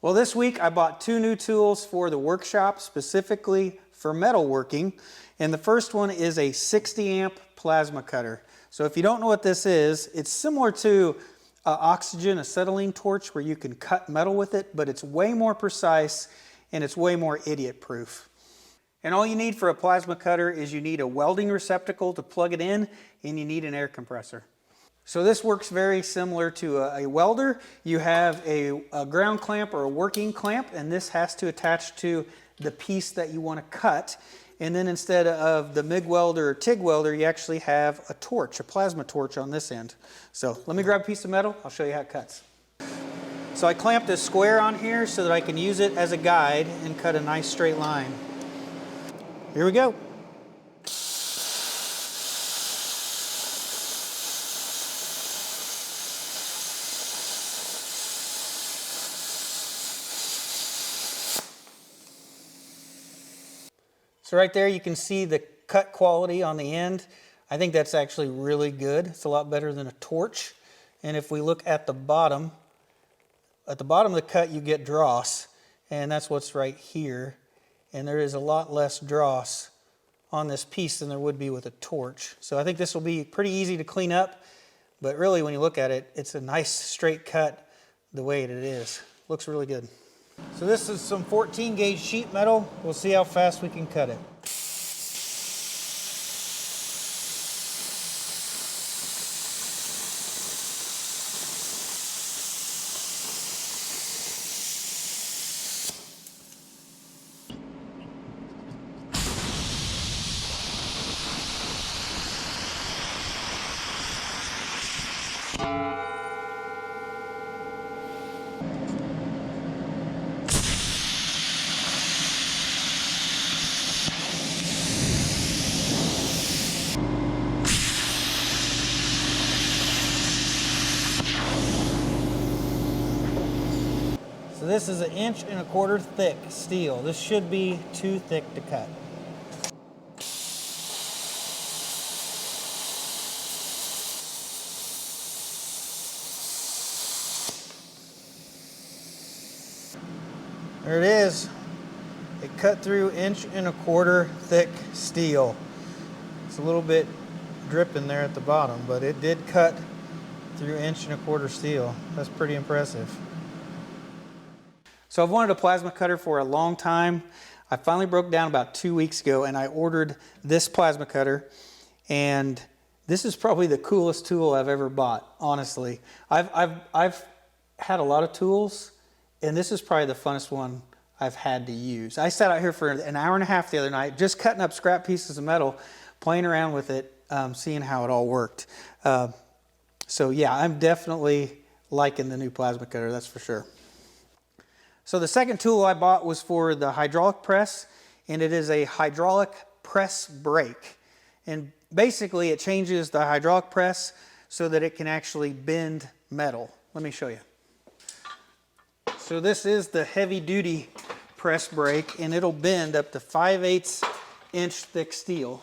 Well, this week I bought 2 new tools for the workshop, specifically for metalworking. And the first one is a 60 amp plasma cutter. So if you don't know what this is, it's similar to oxygen acetylene torch where you can cut metal with it, but it's way more precise and it's way more idiot proof. And all you need for a plasma cutter is you need a welding receptacle to plug it in, and you need an air compressor. So this works very similar to a welder. You have a ground clamp or a working clamp, and this has to attach to the piece that you want to cut. And then instead of the MIG welder or TIG welder, you actually have a torch, a plasma torch on this end. So let me grab a piece of metal, I'll show you how it cuts. So I clamped a square on here so that I can use it as a guide and cut a nice straight line. Here we go. So right there you can see the cut quality on the end. I think that's actually really good. It's a lot better than a torch. And if we look at the bottom of the cut you get dross, and that's what's right here. And there is a lot less dross on this piece than there would be with a torch. So I think this will be pretty easy to clean up, but really when you look at it, it's a nice straight cut the way it is. Looks really good. So this is some 14 gauge sheet metal. We'll see how fast we can cut it. So this is 1.25 inch thick steel. This should be too thick to cut. There it is. It cut through 1.25 inch thick steel. It's a little bit dripping there at the bottom, but it did cut through 1.25 inch steel. That's pretty impressive. So I've wanted a plasma cutter for a long time. I finally broke down about 2 weeks ago and I ordered this plasma cutter, and this is probably the coolest tool I've ever bought, honestly. I've had a lot of tools, and this is probably the funnest one I've had to use. I sat out here for an hour and a half the other night just cutting up scrap pieces of metal, playing around with it, seeing how it all worked. So yeah, I'm definitely liking the new plasma cutter, that's for sure. So the second tool I bought was for the hydraulic press, and it is a hydraulic press brake. And basically it changes the hydraulic press so that it can actually bend metal. Let me show you. So this is the heavy duty press brake, and it'll bend up to 5/8 inch thick steel.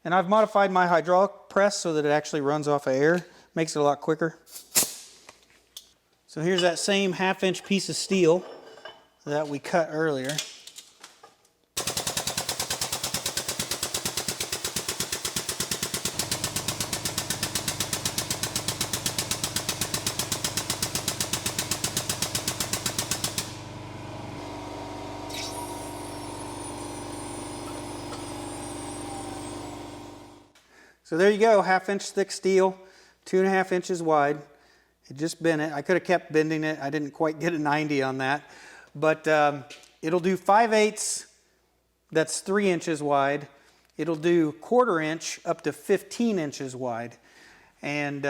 And I've modified my hydraulic press so that it actually runs off of air, makes it a lot quicker. So here's that same 1/2 inch piece of steel that we cut earlier. So there you go, 1/2 inch thick steel, 2.5 inches wide. It just bent it. I could have kept bending it. I didn't quite get a 90 on that. But it'll do 5/8, that's 3 inches wide. It'll do 1/4 inch up to 15 inches wide. And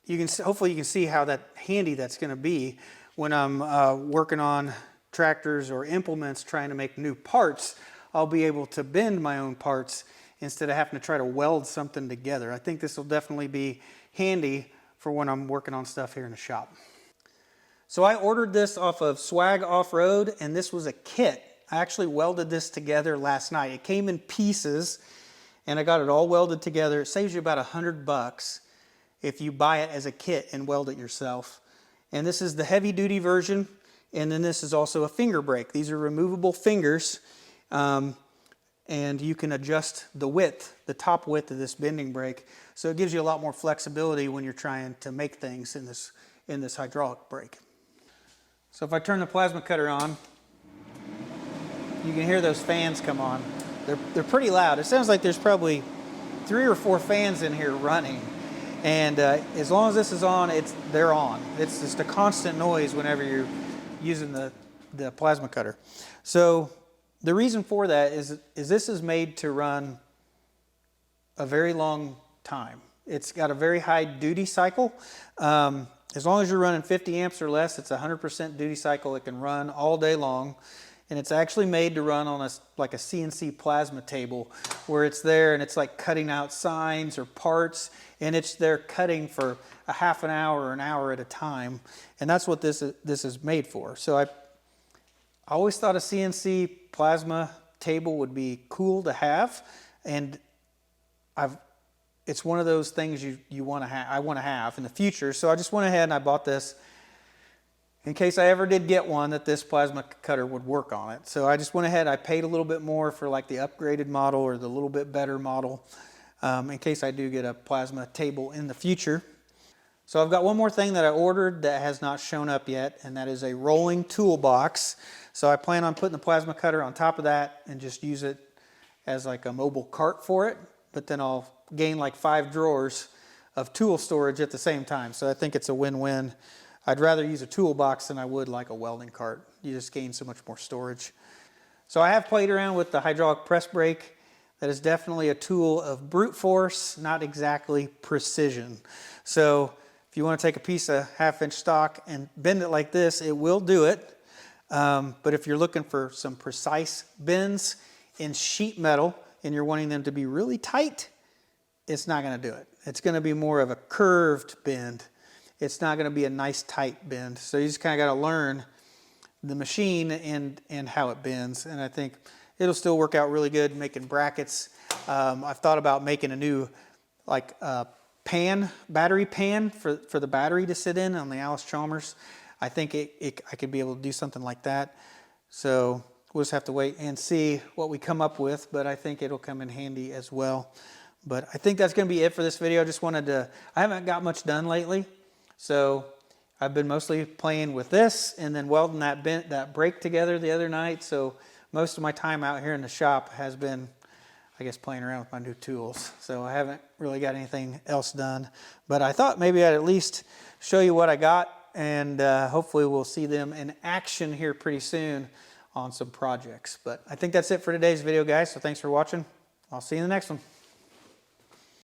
hopefully you can see how handy that's going to be when I'm working on tractors or implements trying to make new parts. I'll be able to bend my own parts instead of having to try to weld something together. I think this will definitely be handy for when I'm working on stuff here in the shop. So I ordered this off of Swag Off-Road, and this was a kit. I actually welded this together last night. It came in pieces, and I got it all welded together. It saves you about $100. if you buy it as a kit and weld it yourself. And this is the heavy duty version. And then this is also a finger brake. These are removable fingers. And you can adjust the width, the top width of this bending brake. So it gives you a lot more flexibility when you're trying to make things in this hydraulic brake. So if I turn the plasma cutter on, you can hear those fans come on. They're pretty loud. It sounds like there's probably 3 or 4 fans in here running. And as long as this is on, they're on. It's just a constant noise whenever you're using the plasma cutter. So the reason for that is this is made to run a very long time. It's got a very high duty cycle. As long as you're running 50 amps or less, it's 100% duty cycle. It can run all day long. And it's actually made to run on like a CNC plasma table where it's there and it's like cutting out signs or parts, and it's there cutting for a half an hour or an hour at a time. And that's what this is made for. So I always thought a CNC plasma table would be cool to have, and it's one of those things you want to have. I want to have in the future. So I just went ahead and I bought this in case I ever did get one that this plasma cutter would work on it. So I just went ahead, I paid a little bit more for like the upgraded model or the little bit better model in case I do get a plasma table in the future. So I've got one more thing that I ordered that has not shown up yet, and that is a rolling toolbox. So I plan on putting the plasma cutter on top of that and just use it as like a mobile cart for it, but then I'll gain like 5 drawers of tool storage at the same time. So I think it's a win-win. I'd rather use a toolbox than I would like a welding cart. You just gain so much more storage. So I have played around with the hydraulic press brake. That is definitely a tool of brute force, not exactly precision. So if you want to take a piece of 1/2-inch stock and bend it like this, it will do it. But if you're looking for some precise bends in sheet metal and you're wanting them to be really tight, it's not going to do it. It's going to be more of a curved bend. It's not going to be a nice tight bend. So you just kind of got to learn the machine and how it bends. And I think it'll still work out really good making brackets. I've thought about making a new like battery pan for the battery to sit in on the Allis Chalmers. I think I could be able to do something like that. So we'll just have to wait and see what we come up with, but I think it'll come in handy as well. But I think that's going to be it for this video. I haven't got much done lately. So I've been mostly playing with this and then welding that brake together the other night. So most of my time out here in the shop has been, I guess, playing around with my new tools. So I haven't really got anything else done. But I thought maybe I'd at least show you what I got, and hopefully we'll see them in action here pretty soon on some projects. But I think that's it for today's video, guys. So thanks for watching. I'll see you in the next one.